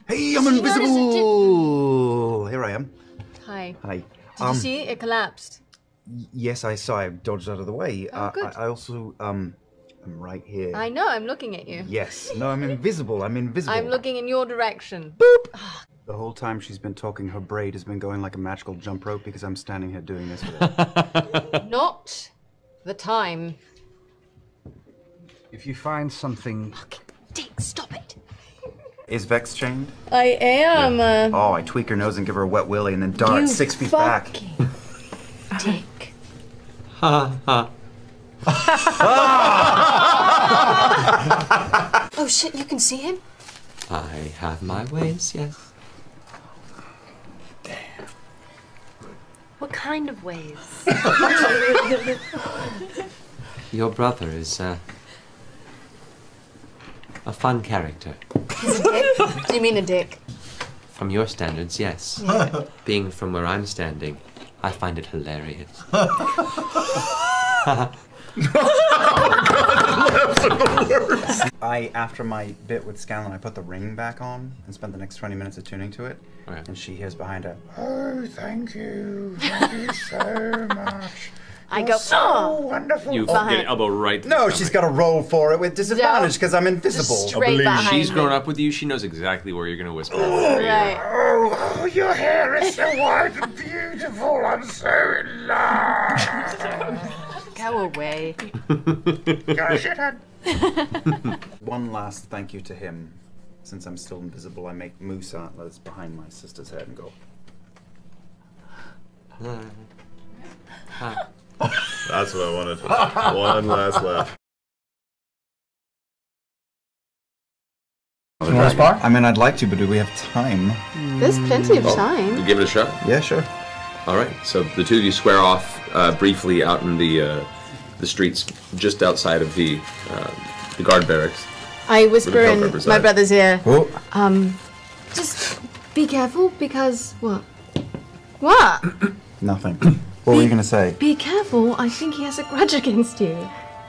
Hey, I'm invisible! Here I am. Hi. Hi. Did you see? It collapsed. Yes, I saw. I dodged out of the way. Oh, good. I also, I'm right here. I know, I'm looking at you. Yes. No, I'm invisible. I'm invisible. I'm looking in your direction. Boop! The whole time she's been talking, her braid has been going like a magical jump rope because I'm standing here doing this with her. Not the time. If you find something... Fucking Dick, stop it. Is Vex chained? I am. Yeah. Oh, I tweak her nose and give her a wet willy and then dart 6 feet back. Dick. Ha ha. Oh shit, you can see him? I have my ways, yes. Damn. What kind of ways? Your brother is, a fun character. He's a dick? Do you mean a dick? From your standards, yes. Yeah. Being from where I'm standing, I find it hilarious. After my bit with Scanlan, I put the ring back on and spent the next 20 minutes attuning to it. Okay. And she hears behind her, "Oh, thank you so much. I go, so wonderful." You get an elbow right. No, she's got to roll for it with disadvantage because I'm invisible. Just straight behind She's me. grown up with you. She knows exactly where you're going to whisper. Right. Oh, your hair is so white and beautiful. I'm so in love. Go away. Go shithead. One last thank you to him. Since I'm still invisible, I make moose antlers behind my sister's head and go. That's what I wanted. One last laugh. You want to spar? I mean, I'd like to, but do we have time? There's plenty of time. You give it a shot. Yeah, sure. All right. So the two of you square off briefly out in the streets just outside of the guard barracks. I whisper Where the in Hellcarvers my reside. brother's ear. Oh. Just be careful because what? What? Nothing. What were you going to say? Be careful. I think he has a grudge against you.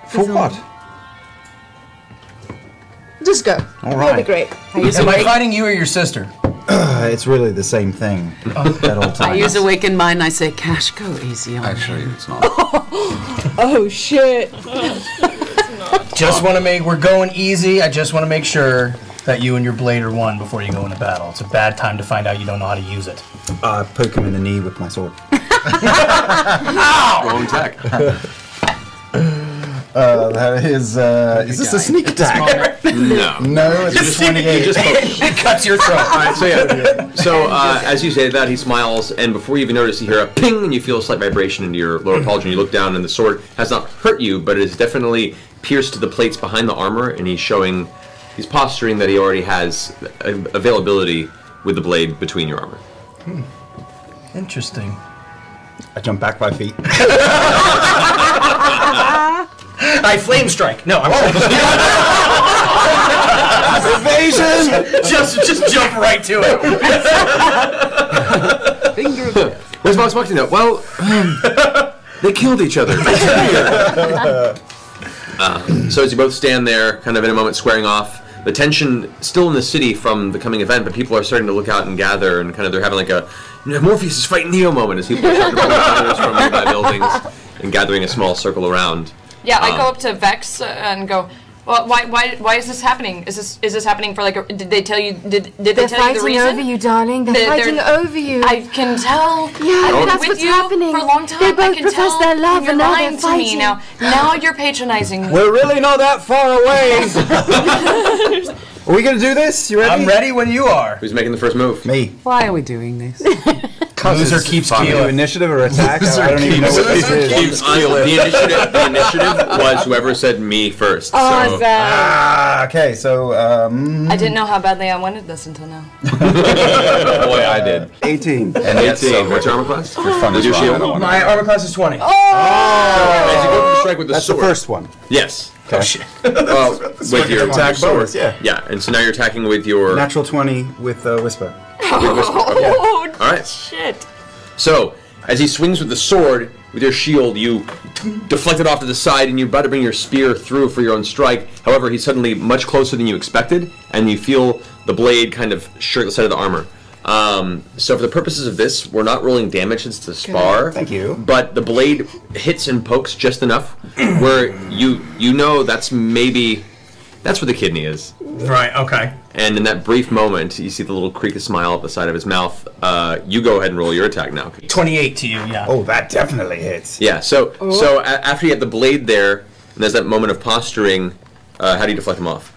For what? Just go. All It'll right. be great. Am I fighting you or your sister? It's really the same thing at all times. I use awaken mind and I say, Cash, go easy on Actually, it's not. Oh shit. Just want to we're going easy. I just want to make sure that you and your blade are one before you go into battle. It's a bad time to find out you don't know how to use it. Poke him in the knee with my sword. Wrong attack. That is this a sneak attack? No. No, it's a 28. It cuts your throat. All right, so yeah. So as you say that, he smiles, and before you even notice, you hear a ping, and you feel a slight vibration into your lower pauldron. You look down, and the sword has not hurt you, but it is definitely pierced to the plates behind the armor, and he's posturing that he already has availability with the blade between your armor. Interesting. I jump back 5 feet. I flame strike. No, I won't. Evasion! just jump right to it. Where's Vox Machina? Well, they killed each other. So as you both stand there, kind of in a moment squaring off, the tension still in the city from the coming event, but people are starting to look out and gather, and kind of they're having like a Morpheus is fighting Neo moment as people are starting to pull counters from nearby buildings and gathering a small circle around. Yeah, I go up to Vex and go, well, why is this happening? Is this happening for like a, did they tell you did they tell you the reason? They're fighting over you, darling. They're fighting over you. I can tell. Yeah, I've been that's with what's you happening. for a long time. They both I can profess tell their love you're and now lying they're to me fighting. now you're patronizing me. We're really not that far away. Are we gonna do this? You ready? I'm ready when you are. Who's making the first move? Me. Why are we doing this? Loser keeps Do Keyleth. initiative or attack? I don't even know what this is. The initiative was whoever said me first. So. Okay, so I didn't know how badly I wanted this until now. Boy, I did. 18. And 18. What's your armor class? Fun Did as you well, I shield? don't wanna- My armor class is 20. As you go for strike with the That's sword. the first one. Yes. Oh shit. Well, with your Attack bonus, yeah. Yeah, and so now you're attacking with your Natural 20 with Whisper. Oh, All right. shit. So, as he swings with the sword, with your shield, you deflect it off to the side, and you're about to bring your spear through for your own strike. However, he's suddenly much closer than you expected, and you feel the blade kind of shirk the side of the armor. So for the purposes of this, we're not rolling damage, it's the spar. Thank you. But the blade hits and pokes just enough where you know that's where the kidney is. Right, okay. And in that brief moment, you see the little creak of smile at the side of his mouth. You go ahead and roll your attack now. 28 to you, yeah. Oh, that definitely hits. Yeah, so after you have the blade there, and there's that moment of posturing, how do you deflect him off?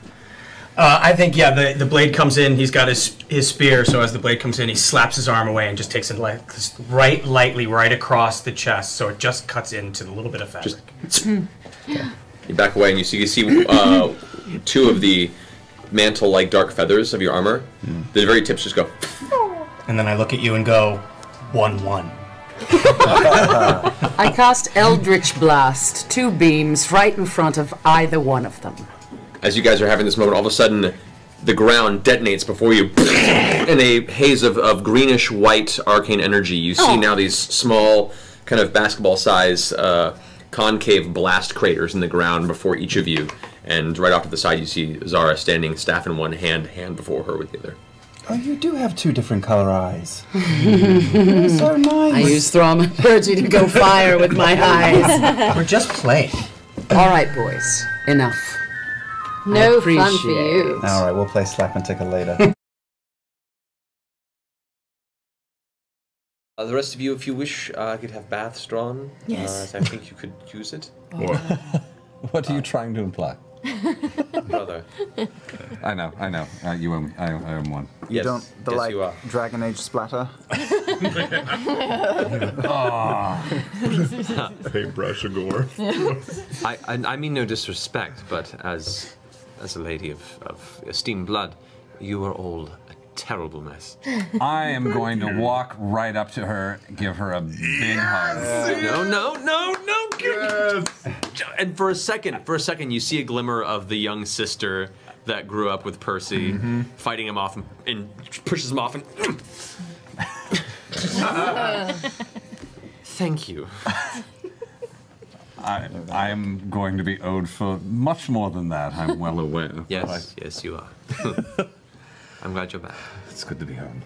I think, yeah, the blade comes in, he's got his spear, so as the blade comes in, he slaps his arm away and just takes it lightly right across the chest, so it just cuts into the little bit of fabric. You back away and you see two of the mantle-like dark feathers of your armor. The very tips just go. And then I look at you and go, 1-1. I cast Eldritch Blast, 2 beams right in front of either one of them. As you guys are having this moment, all of a sudden, the ground detonates before you in a haze of greenish-white arcane energy. You see now these small, kind of basketball-size, concave blast craters in the ground before each of you. And right off to the side, you see Zara standing, staff in one hand, hand before her with the other. Oh, you do have 2 different color eyes. So nice. I use thaumaturgy to go fire with my eyes. We're just playing. All right, boys. Enough. No fun for you. All right, we'll play slap and tickle later. The rest of you, if you wish, could have baths drawn. Yes. I think you could use it. What? What are you trying to imply? Brother. I know. You owe me. I own one. You don't you are. Dragon Age splatter? Paintbrush of gore. I mean no disrespect, but as a lady of esteemed blood, you are all a terrible mess. I am going to walk right up to her, give her a big hug. No. Yes. And for a second, you see a glimmer of the young sister that grew up with Percy, fighting him off and pushes him off and. Thank you. I am going to be owed for much more than that, I'm well aware. Yes, you are. I'm glad you're back. It's good to be home.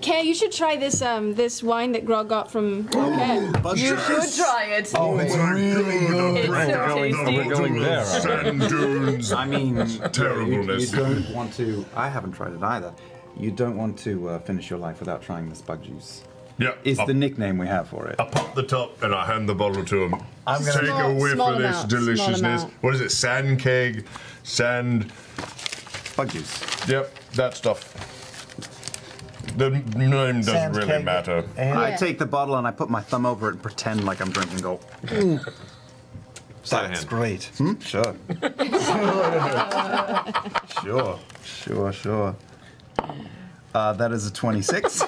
Kay, you should try this this wine that Grog got from Kay. You should try it. Oh, it's really good. It's so tasty. We're going there. Sand dunes. I mean, terribleness. You don't want to. I haven't tried it either. You don't want to finish your life without trying this bug juice. Yeah. Is the nickname we have for it. I pop the top and I hand the bottle to him. I'm gonna take a whiff of this amount, deliciousness. What is it? Sand keg, sand. Bug juice. Yep, that stuff. The name doesn't really matter. I take the bottle and I put my thumb over it and pretend like I'm drinking. Go. That's great. Sure. Sure. That is a 26.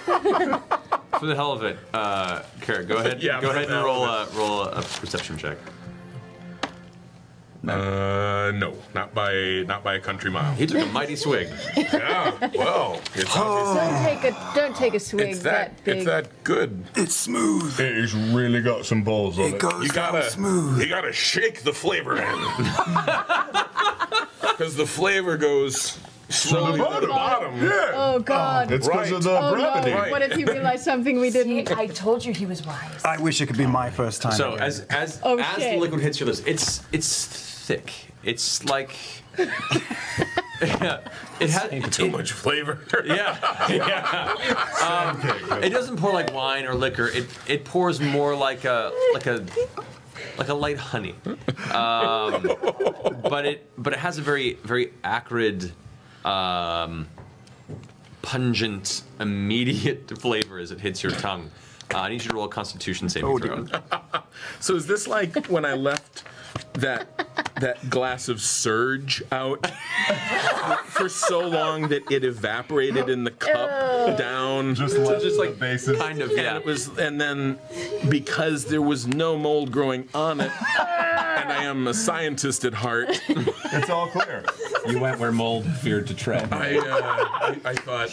For the hell of it, Carrot, go ahead. Yeah, go ahead and roll a perception check. No, not by a country mile. He took a mighty swig. Yeah, well, it's Don't take a swig it's that big. it's that good. It's smooth. It's really got some balls on it. goes You gotta down smooth. You gotta shake the flavor in, because the flavor goes slowly to the bottom. Yeah. Oh God. It's because of the brevity. No. What if he realized something we didn't? I told you he was wise. I wish it could be my first time. So again. as the shit. liquid hits your lips, it's thick. It's like it has Too much flavor. Yeah. It doesn't pour like wine or liquor. It pours more like a light honey. But it has a very acrid, pungent, immediate flavor as it hits your tongue. I need you to roll a Constitution saving throw. So is this like when I left that glass of Surge out for so long that it evaporated in the cup down? Just like basis. Kind of, yeah. And then because there was no mold growing on it, and and I am a scientist at heart. It's all clear. You went where mold feared to tread. I thought,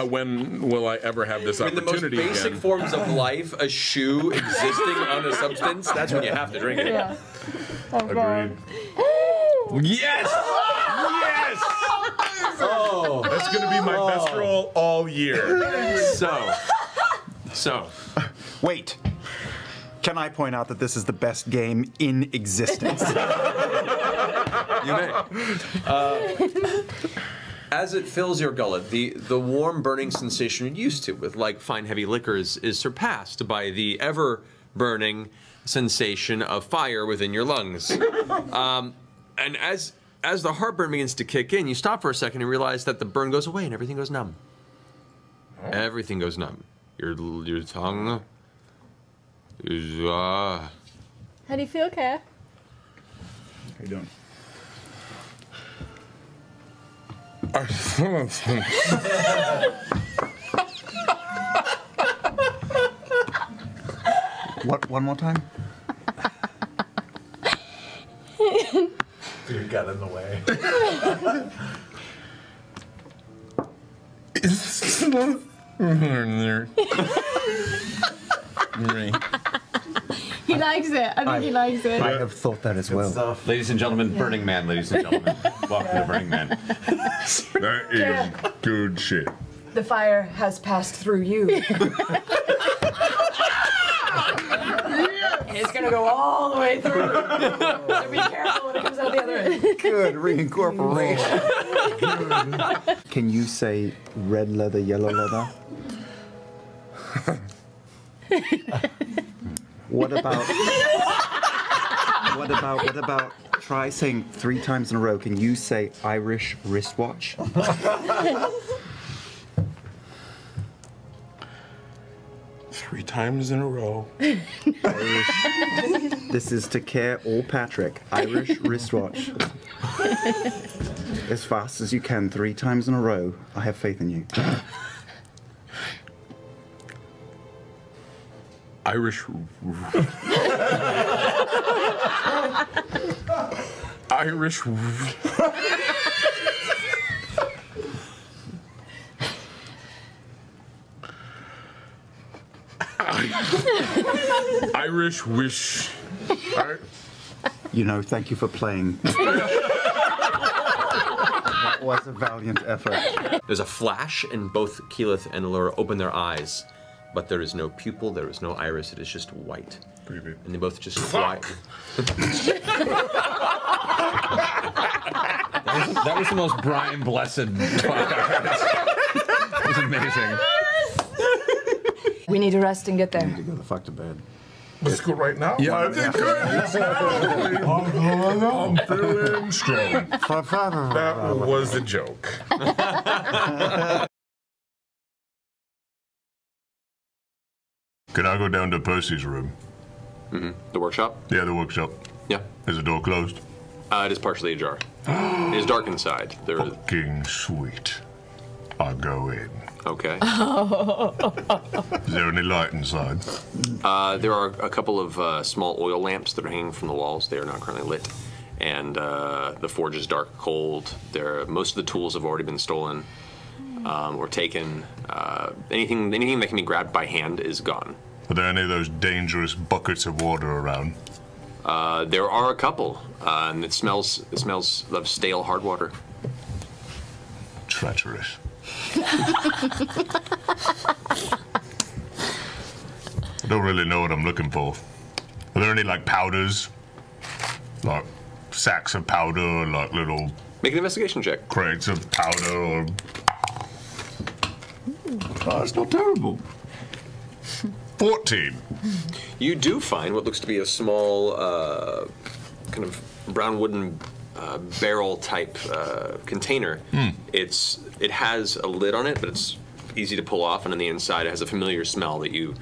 when will I ever have this In the most opportunity basic again? forms of life, a shoe existing on a substance, that's when you have to drink it. Yeah. Agreed. Yes! Yes! Oh, that's gonna be my best roll all year. So. Wait. Can I point out that this is the best game in existence? You may. As it fills your gullet, the warm burning sensation you're used to with like fine heavy liquors is surpassed by the ever burning sensation of fire within your lungs. And as the heartburn begins to kick in, you stop for a second and realize that the burn goes away and everything goes numb. Everything goes numb. Your tongue is How do you feel, Care? How you doing? What? One more time? You got in the way. He likes it. I think he likes it. I have thought that as well. Ladies and gentlemen, Burning Man, ladies and gentlemen. Welcome to Burning Man. That is good shit. The fire has passed through you. And it's gonna go all the way through. So be careful when it comes out the other end. Good reincorporation. Can you say red leather, yellow leather? What about try saying 3 times in a row? Can you say Irish wristwatch? Three times in a row. Irish. This is to Care or Patrick. Irish wristwatch. As fast as you can, 3 times in a row. I have faith in you. Irish. Irish. Irish wish. You know, thank you for playing. That was a valiant effort. There's a flash, and both Keyleth and Allura open their eyes, but there is no pupil, there is no iris, it is just white. Creepy. And they both just fly. That was the most Brian Blessed fuck I've heard. It was amazing. We need to rest and get I there. need to go the fuck to bed. Let's go right now. Yeah. I think I'm feeling strong. That was a joke. Can I go down to Percy's room? Mm-hmm. The workshop? Yeah, the workshop. Yeah. Is the door closed? It is partially ajar. It is dark inside. There is. Fucking sweet. I'll go in. Okay. Is there any light inside? There are a couple of small oil lamps that are hanging from the walls. They are not currently lit. And the forge is dark, cold. Most of the tools have already been stolen or taken. Anything that can be grabbed by hand is gone. Are there any of those dangerous buckets of water around? There are a couple, and it smells of stale hard water. Treacherous. I don't really know what I'm looking for. Are there any, like, powders? Like, sacks of powder, like little... Make an investigation check. Crates of powder, or... Oh, it's not terrible. 14. You do find what looks to be a small, kind of brown wooden barrel type container. It has a lid on it, but it's easy to pull off, and on the inside it has a familiar smell that you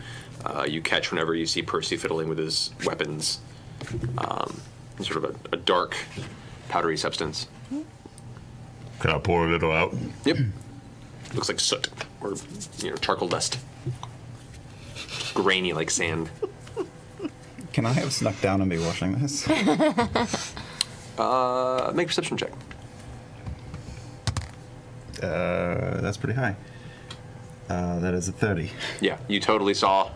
catch whenever you see Percy fiddling with his weapons. Sort of a dark, powdery substance. Can I pour a little out? Yep. Looks like soot or charcoal dust. Grainy like sand. Can I have snuck down and be watching this? Make a perception check. That's pretty high. That is a 30. Yeah, you totally saw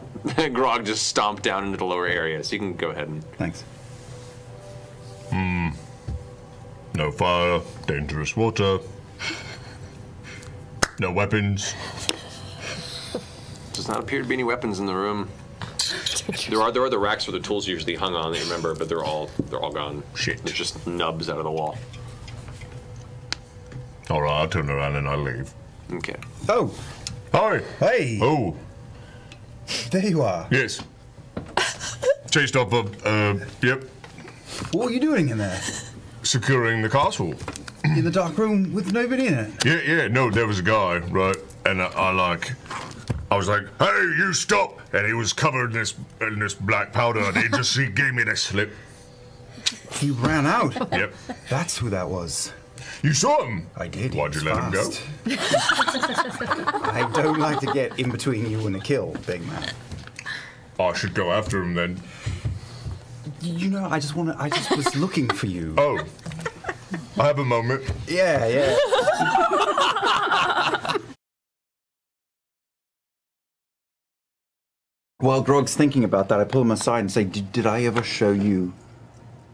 Grog just stomp down into the lower area, so you can go ahead and... Thanks. No fire, dangerous water. No weapons. Does not appear to be any weapons in the room. There are the racks where the tools are usually hung on that you remember, but they're all gone. Shit. There's just nubs out of the wall. All right, I'll turn around and I'll leave. Okay. Oh. Hi. Hey. Oh. There you are. Yes. Chased up yep. What are you doing in there? Securing the castle. In the dark room with nobody in it? Yeah, no, there was a guy, right? And I was like, hey, you stop! And he was covered in this black powder, and he gave me this slip. He ran out? Yep. That's who that was. You saw him? I did. Why'd you let him go? I don't like to get in between you and the kill, big man. I should go after him then. You know, I just was looking for you. Oh. I have a moment. Yeah. While Grog's thinking about that, I pull him aside and say, did I ever show you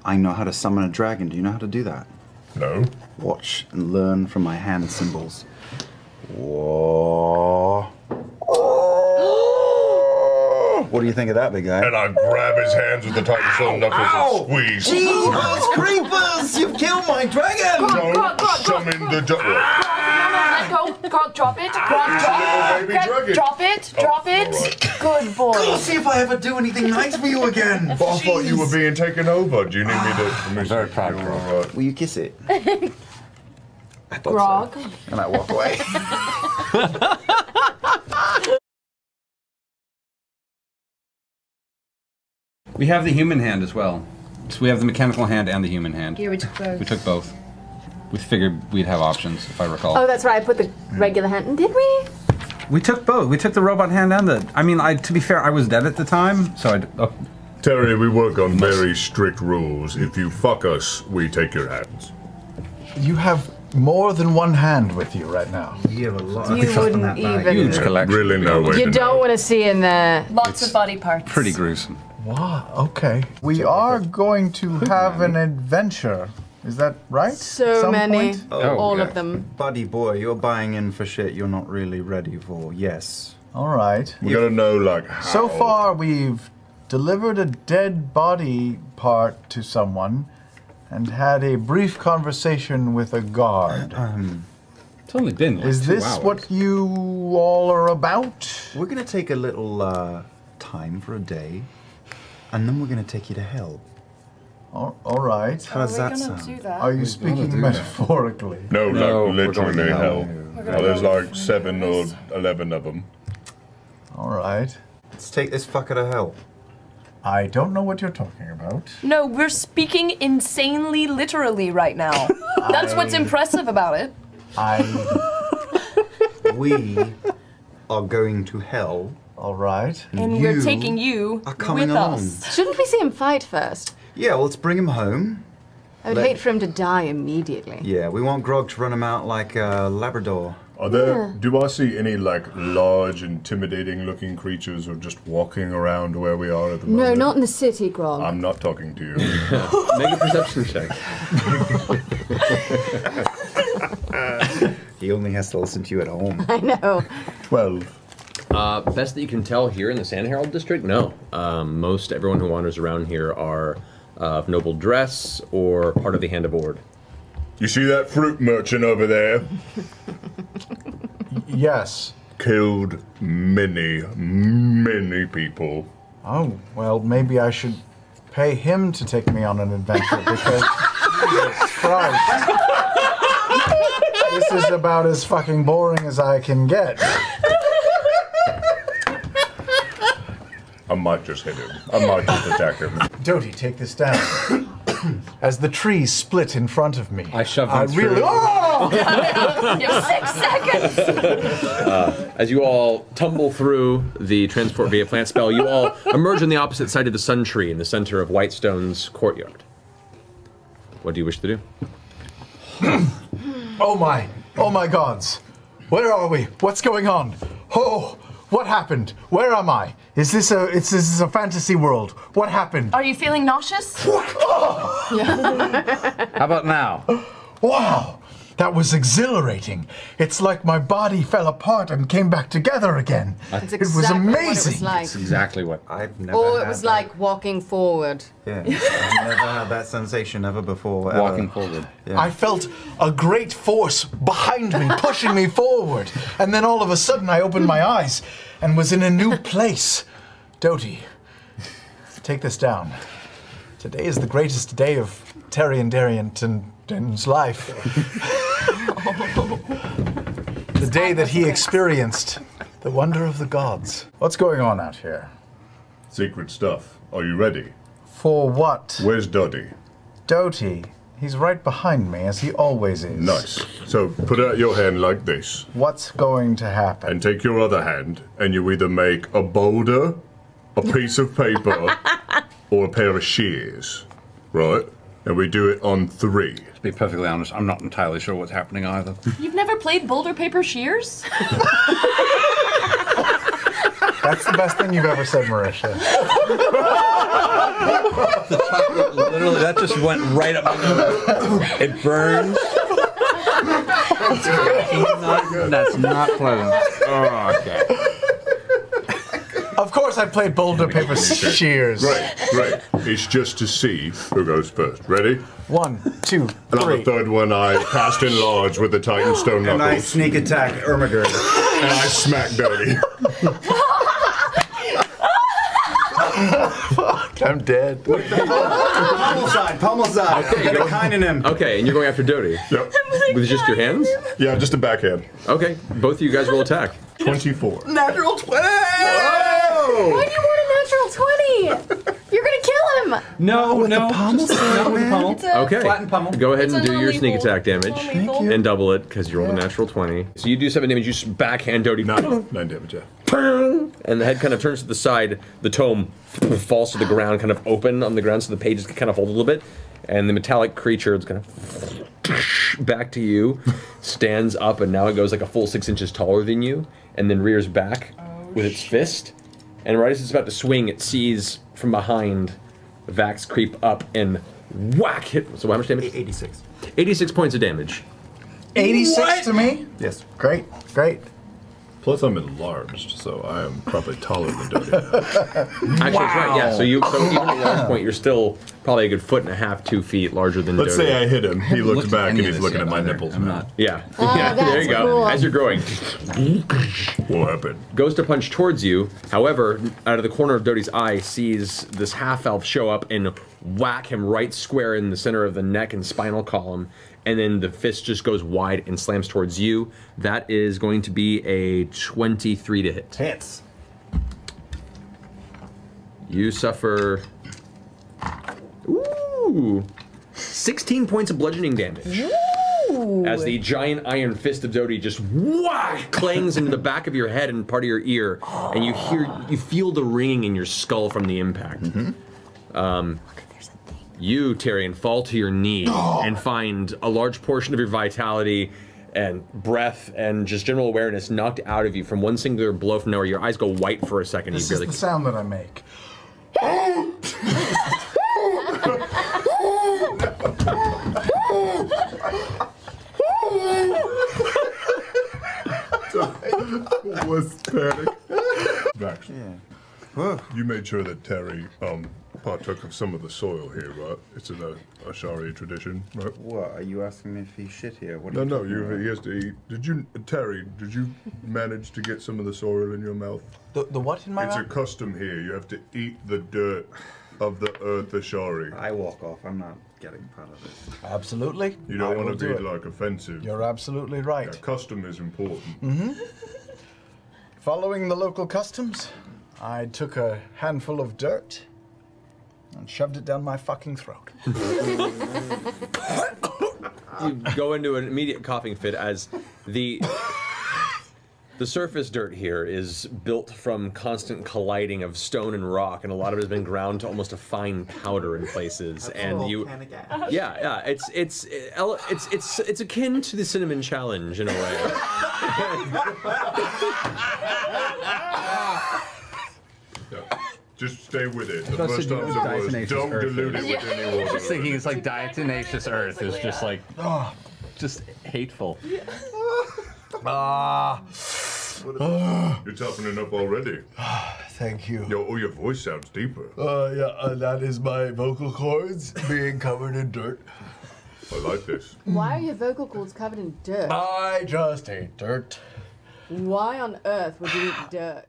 I know how to summon a dragon? Do you know how to do that? No. Watch and learn from my hand symbols. Whoa. What do you think of that, big guy? And I grab his hands with the tightest little knuckles and squeeze. Jeepers creepers! You've killed my dragon! Summon the Let go. Grog, drop it. Grog, drop it. Drop it. Drop it. Right. Good boy. Let's see if I ever do anything nice for you again. But I thought you were being taken over. Do you need me to... I'm very proud of Grog. Right. Will you kiss it? I thought Grog. so. And I walk away. We have the human hand as well. So we have the mechanical hand and the human hand. Yeah, we took both. We took both. We figured we'd have options, if I recall. Oh, that's right. I put the regular hand in. Did we? We took both. We took the robot hand and the... I mean, to be fair, I was dead at the time, so I... Terry, we work on very strict rules. If you fuck us, we take your hands. You have more than one hand with you right now. You have a lot of You stuff in wouldn't that bag. even. Huge collection. Really no way You to don't know. want to see in there. Lots of body parts. Pretty gruesome. Wow, okay. We are going to have an adventure. Is that right? So Some many. point? All okay. of them. Buddy boy, you're buying in for shit you're not really ready for. Yes. All right. We gotta know, like, how. So far, we've delivered a dead body part to someone and had a brief conversation with a guard. It's only been like Is 2 this hours. what you all are about? We're gonna take a little time for a day, and then we're gonna take you to hell. All right. How does that sound? Are you speaking metaphorically? No, No, like, we're going literally to hell. hell. There's like 7 or 11 of them. All right. Let's take this fucker to hell. I don't know what you're talking about. No, we're speaking insanely literally right now. That's what's impressive about it. We are going to hell. All right. And we're taking you are coming with along. us. Shouldn't we see him fight first? Yeah, well, let's bring him home. I would hate for him to die immediately. Yeah, we want Grog to run him out like a Labrador. Are there, do I see any, like, large, intimidating-looking creatures or just walking around where we are at the No, moment? not in the city, Grog. I'm not talking to you. Make a perception check. He only has to listen to you at home. I know. 12. Best that you can tell here in the Sand Herald district, no. Most everyone who wanders around here are of noble dress or part of the Hand of Ord. You see that fruit merchant over there? Yes. Killed many, many people. Oh, well, maybe I should pay him to take me on an adventure because, Jesus Christ, this is about as fucking boring as I can get. I might just hit him. I might just attack him. Doty, take this down. as the trees split in front of me. I shoved I them really. through. Oh! You have 6 seconds. As you all tumble through the transport via plant spell, you all emerge on the opposite side of the sun tree in the center of Whitestone's courtyard. What do you wish to do? Oh my gods. Where are we? What's going on? Oh, what happened? Where am I? Is this a fantasy world? What happened? Are you feeling nauseous? How about now? Wow, that was exhilarating. It's like my body fell apart and came back together again. It's It was exactly what it amazing. was like. That's exactly what. I've never Or it had was that. like walking forward. Yeah, I've never had that sensation ever before. ever. Walking forward. Yeah. I felt a great force behind me, pushing me forward. And then all of a sudden I opened my eyes and was in a new place. Doty, take this down. Today is the greatest day of Terry and Darrington's life. The day that he experienced the wonder of the gods. What's going on out here? Secret stuff. Are you ready? For what? Where's Doddy? Doty, he's right behind me, as he always is. Nice. So put out your hand like this, What's going to happen? and take your other hand, and you either make a boulder, a piece of paper, or a pair of shears, right? And we do it on 3. To be perfectly honest, I'm not entirely sure what's happening either. You've never played Boulder Paper Shears? That's the best thing you've ever said, Marisha. Literally, that just went right up my nose. It burns. That's not pleasant. Oh, okay. Of course I played Boulder Paper Shears. Right. It's just to see who goes first. Ready? 1, 2, And on the 3. third one, I cast enlarge with the Titan Stone And I Knuckles. sneak attack Ermagerd. And I smack Doddy. I'm dead. Pommel side. Okay, Get go- a kind in him. Okay, and you're going after Doty. Yep. With just your hands? Yeah, just a backhand. Okay, both of you guys roll attack. 24. Natural 20! Whoa! Why do you want a natural 20? You're gonna kill him! No, With the pommel just side, not with the man. pommel. It's a Okay, Flatten pummel. go ahead It's and a do your sneak non-lethal. attack damage. Non-lethal. And double it, because you rolled a natural 20. So you do 7 damage, you just backhand Doty. 9 damage, yeah. And the head kind of turns to the side, the tome falls to the ground, kind of open on the ground, so the pages kind of hold a little bit, and the metallic creature is kind of back to you, stands up, and now it goes like a full 6 inches taller than you, and then rears back with its fist, and right as it's about to swing, it sees from behind Vax creep up and whack hit. So how much damage? 86. 86 points of damage. 86 to me? Yes. Great. Plus, I'm enlarged, so I am probably taller than Doddy. Actually, that's right. Yeah. So even at large point, you're still probably a good 1.5 to 2 feet larger than. Let's Doty. say I hit him. He looks looked at back and any of he's this looking yet at my either. nipples. I'm not. Yeah. Oh, Yeah. There that's you go. cool. As you're growing, What happened? goes to punch towards you. However, out of the corner of Doty's eye, sees this half elf show up and whack him right square in the center of the neck and spinal column. And then the fist just goes wide and slams towards you. That is going to be a 23 to hit. Hits. You suffer. Ooh! 16 points of bludgeoning damage. As the giant iron fist of Doty just whack clangs into the back of your head and part of your ear, and you feel the ringing in your skull from the impact. You, Tyrion, fall to your knee and find a large portion of your vitality and breath and just general awareness knocked out of you from one singular blow from nowhere. Your eyes go white for a second. This You is barely. the sound that I make. Was panic. Vax, Whoa. you made sure that Terry partook of some of the soil here, right? It's in a Ashari tradition, right? What? Are you asking me if he shit here? What are No, you talking about? he has to eat. Terry, did you manage to get some of the soil in your mouth? The what in my It's a mouth? custom here. You have to eat the dirt of the earth Ashari. I walk off. I'm not getting part of this. Absolutely. You I don't will want to do be it. like offensive. You're absolutely right. Yeah, custom is important. Following the local customs, I took a handful of dirt and shoved it down my fucking throat. You go into an immediate coughing fit as the surface dirt here is built from constant colliding of stone and rock, and a lot of it has been ground to almost a fine powder in places. And you, yeah, it's akin to the cinnamon challenge in a way. Just stay with it. The first time was don't dilute it with any water. I was thinking it's like diatomaceous earth is just like, just hateful. You're toughening up already. Thank you. Your voice sounds deeper. Yeah, that is my vocal cords being covered in dirt. I like this. Why are your vocal cords covered in dirt? I just hate dirt. Why on earth would you eat dirt?